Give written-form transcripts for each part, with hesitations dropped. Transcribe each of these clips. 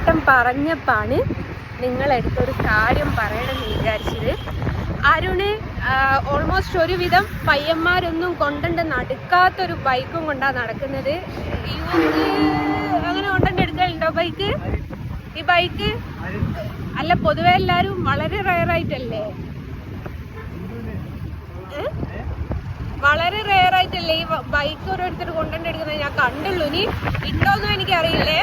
അരുണേട്ടൻ പറഞ്ഞപ്പാണ് നിങ്ങളെടുത്തൊരു കാര്യം പറയണമെന്ന് വിചാരിച്ചത്. അരുണ് ഓൾമോസ്റ്റ് ഒരുവിധം പയ്യന്മാരൊന്നും കൊണ്ടുണ്ട് നടക്കാത്തൊരു ബൈക്കും കൊണ്ടാണ് നടക്കുന്നത്. അങ്ങനെ കൊണ്ടുണ്ട് എടുക്കലുണ്ടോ ബൈക്ക്? ഈ ബൈക്ക് അല്ല, പൊതുവെ എല്ലാരും വളരെ റയറായിട്ടല്ലേ, വളരെ റയറായിട്ടല്ലേ ഈ ബൈക്ക് ഓരോരുത്തർ കൊണ്ടുണ്ട് എടുക്കുന്നത്. ഞാൻ കണ്ടുള്ളൂ, ഇനി ഉണ്ടോന്നും എനിക്കറിയില്ലേ.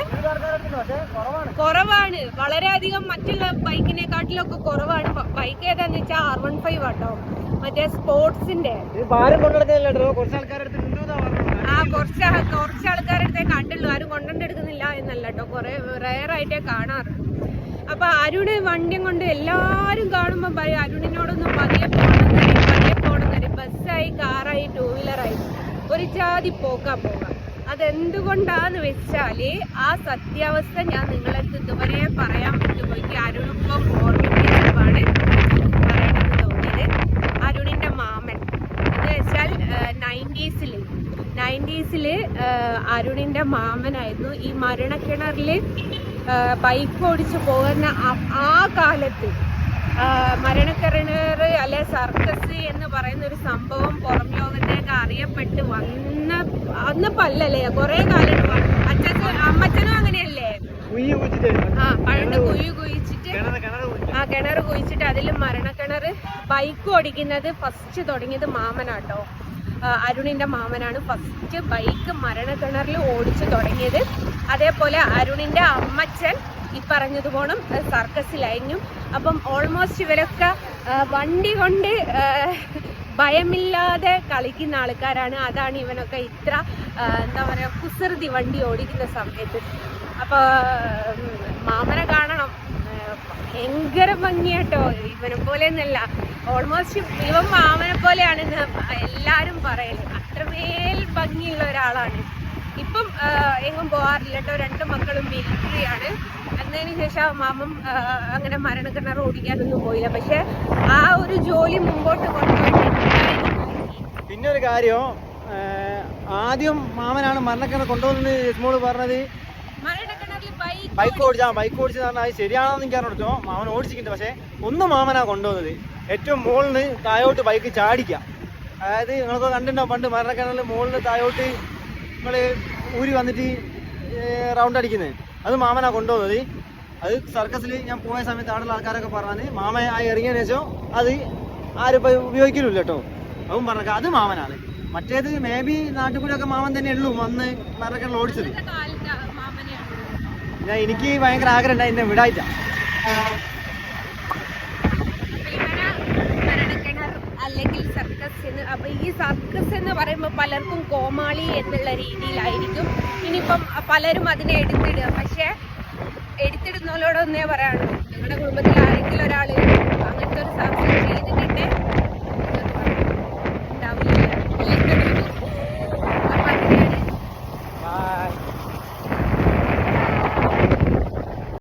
കുറവാണ്, വളരെയധികം മറ്റുള്ള ബൈക്കിനെക്കാട്ടിലൊക്കെ കുറവാണ്. ബൈക്ക് ഏതാന്ന് വെച്ചാൽ R15 ആട്ടോ, മറ്റേ സ്പോർട്സിന്റെ. കുറച്ച് ആൾക്കാരുടെ കണ്ടുള്ളൂ, ആരും കൊണ്ടുണ്ടെടുക്കുന്നില്ല എന്നല്ല കേട്ടോ, കുറെ റയറായിട്ടേ കാണാറ്. അപ്പൊ അരുണ് വണ്ടിയും കൊണ്ട് എല്ലാരും കാണുമ്പോ അരുണിനോടൊന്നും പതിയെ പോണം തരും. ബസ്സായി, കാറായി, ടൂ വീലറായി ഒരു ജാതി പോകാം. അതെന്തുകൊണ്ടാന്ന് വെച്ചാല് ആ സത്യാവസ്ഥ ഞാൻ നിങ്ങളടുത്ത് ഇതുവരെ പറയാൻ പറ്റുപോയി. അരുണിപ്പം ഓർമ്മിപ്പിച്ചതാണ് പറയണമെന്ന് തോന്നിയത്. അരുണിന്റെ മാമൻ എന്ന് വെച്ചാൽ 90s അരുണിന്റെ മാമനായിരുന്നു ഈ മരണക്കിണറിൽ ബൈക്ക് ഓടിച്ചു പോകുന്ന ആ കാലത്ത്. മരണക്കിണർ അല്ലെ സർക്കസ് എന്ന് പറയുന്ന ഒരു സംഭവം പുറം ലോകത്തേക്ക് അറിയപ്പെട്ട് വന്നപ്പോ അല്ലല്ലേ, കുറെ കാലം അമ്മച്ചനും അങ്ങനെയല്ലേ, പണ്ട് കുഴി കുഴിച്ചിട്ട് കിണർ കുഴിച്ചിട്ട് അതിൽ മരണക്കിണർ ബൈക്ക് ഓടിക്കുന്നത് ഫസ്റ്റ് തുടങ്ങിയത് മാമനാട്ടോ. അരുണിന്റെ മാമനാണ് ഫസ്റ്റ് ബൈക്ക് മരണക്കിണറിൽ ഓടിച്ചു തുടങ്ങിയത്. അതേപോലെ അരുണിന്റെ അമ്മച്ചൻ ഈ പറഞ്ഞതുപോലെ സർക്കസിലായിരുന്നു. അപ്പം ഓൾമോസ്റ്റ് ഇവരൊക്കെ വണ്ടി കൊണ്ട് ഭയമില്ലാതെ കളിക്കുന്ന ആൾക്കാരാണ്. അതാണ് ഇവനൊക്കെ ഇത്ര എന്താ പറയുക കുസൃതി വണ്ടി ഓടിക്കുന്ന സമയത്ത്. അപ്പോൾ മാമനെ കാണണം, ഭയങ്കര ഭംഗിയാട്ടോ. ഇവനെ പോലെ ഒന്നല്ല, ഓൾമോസ്റ്റ് ഇവൻ മാമനെ പോലെയാണെന്ന് എല്ലാവരും പറയല്. അത്രമേൽ ഭംഗിയുള്ള ഒരാളാണ്. ഇപ്പം എങ്ങും പോകാറില്ല കേട്ടോ, 2 മക്കളും മിലിറ്ററിയാണ്. എന്നതിന് ശേഷം മാമൻ അങ്ങനെ മരണക്കിണർ ഓടിക്കാനൊന്നും പോയില്ല. പക്ഷെ ആ ഒരു ജോലി മുമ്പോട്ട് കൊണ്ടുപോയി. പിന്നെ ഒരു കാര്യം, ആദ്യം മാമനാണ് മരണക്കിണർ കൊണ്ടുപോകുന്നത് യസ്മോള് പറഞ്ഞത്. ബൈക്ക് ഓടിച്ചത് പറഞ്ഞാൽ അത് ശരിയാണെന്ന് എനിക്ക് അറിഞ്ഞോ. മാമൻ ഓടിച്ചിട്ടുണ്ട്, പക്ഷെ മാമനാ കൊണ്ടുപോകുന്നത്. ഏറ്റവും മുകളിൽ താഴോട്ട് ബൈക്ക് ചാടിക്കാം. അതായത് നിങ്ങളൊക്കെ കണ്ടിട്ടുണ്ടോ, പണ്ട് മരണക്കിണറിൽ മുകളിൽ താഴോട്ട് നിങ്ങൾ ഊരി വന്നിട്ട് റൗണ്ട് അടിക്കുന്നത്, അത് മാമനാ കൊണ്ടുപോകുന്നത്. അത് സർക്കസിൽ ഞാൻ പോയ സമയത്ത് ആടുള്ള ആൾക്കാരൊക്കെ പറഞ്ഞാൽ മാമ ആയി ഇറങ്ങിയതിനു ശേഷം അത് ആരും ഇപ്പം ഉപയോഗിക്കലില്ല കേട്ടോ. അതും പറഞ്ഞ അത് മാമനാണ്. മറ്റേത് മേ ബി നാട്ടിൽ കൂടെ ഒക്കെ മാമൻ തന്നെ ഉള്ളൂ വന്ന് മരണക്കിണറിൽ ഓടിച്ചത്. എനിക്ക് ഭയങ്കര ആഗ്രഹം ഉണ്ടായി എന്നെ വിടായിട്ട. അല്ലെങ്കിൽ സർക്കസ് എന്ന്. അപ്പൊ ഈ സർക്കസ് എന്ന് പറയുമ്പോൾ പലർക്കും കോമാളി എന്നുള്ള രീതിയിലായിരിക്കും. ഇനിയിപ്പം പലരും അതിനെ എടുത്തിടുക. പക്ഷെ എടുത്തിടുന്നവരോടൊന്നേ പറയാനുള്ളൂ, നിങ്ങളുടെ കുടുംബത്തിൽ ആരെങ്കിലും ഒരാൾ അങ്ങനത്തെ ഒരു സാഹചര്യം ചെയ്തിട്ടുണ്ടേ ഉണ്ടാവില്ല.